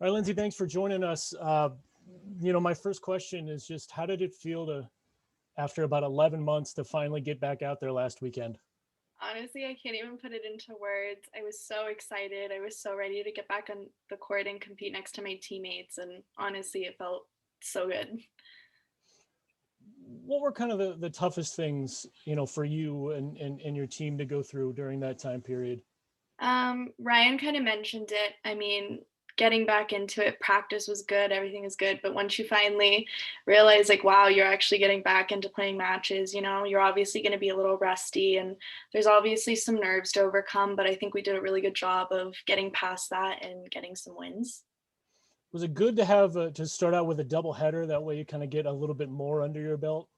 All right, Lindsey, thanks for joining us. My first question is just how did it feel after about 11 months, to finally get back out there last weekend? Honestly, I can't even put it into words. I was so excited. I was so ready to get back on the court and compete next to my teammates. And honestly, it felt so good. What were kind of the toughest things, for you and your team to go through during that time period? Ryan kind of mentioned it. I mean, getting back into it, practice was good, everything is good. But once you finally realize, like, wow, you're actually getting back into playing matches, you're obviously going to be a little rusty and there's obviously some nerves to overcome. But I think we did a really good job of getting past that and getting some wins. Was it good to have to start out with a double header? That way you kind of get a little bit more under your belt.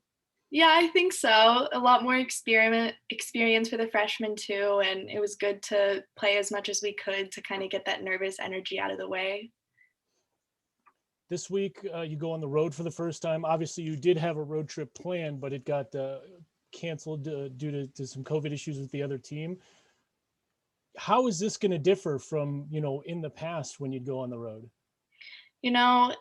Yeah, I think so. A lot more experience for the freshmen too, and it was good to play as much as we could to kind of get that nervous energy out of the way. This week, you go on the road for the first time. Obviously, you did have a road trip planned, but it got canceled due to some COVID issues with the other team. How is this going to differ from, in the past when you'd go on the road? You know,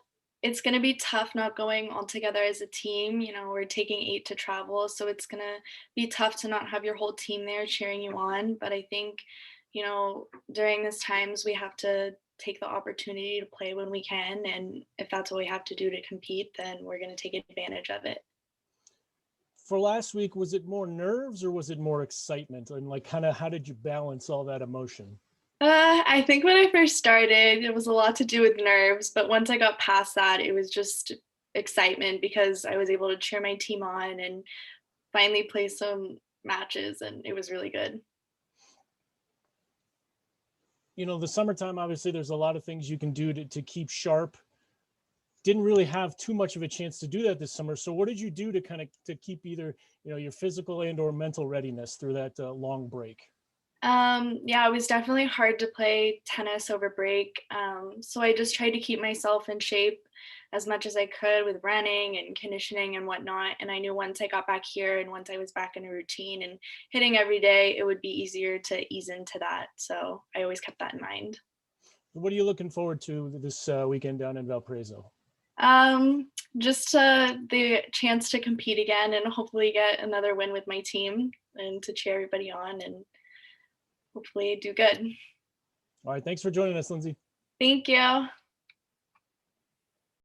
it's going to be tough not going all together as a team. We're taking 8 to travel, so it's going to be tough to not have your whole team there cheering you on. But I think, during these times, we have to take the opportunity to play when we can. And if that's what we have to do to compete, then we're going to take advantage of it. For last week, was it more nerves or was it more excitement? And like, kind of, how did you balance all that emotion? I think when I first started, it was a lot to do with nerves, but once I got past that, it was just excitement because I was able to cheer my team on and finally play some matches, and it was really good. The summertime, obviously, there's a lot of things you can do to keep sharp. Didn't really have too much of a chance to do that this summer. So what did you do to kind of to keep either, your physical and or mental readiness through that long break? Yeah, it was definitely hard to play tennis over break. So I just tried to keep myself in shape as much as I could with running and conditioning and whatnot. And I knew once I got back here and once I was back in a routine and hitting every day, it would be easier to ease into that. So I always kept that in mind. What are you looking forward to this weekend down in Valparaiso? Just the chance to compete again and hopefully get another win with my team and to cheer everybody on and hopefully do good. All right, thanks for joining us, Lindsey. Thank you.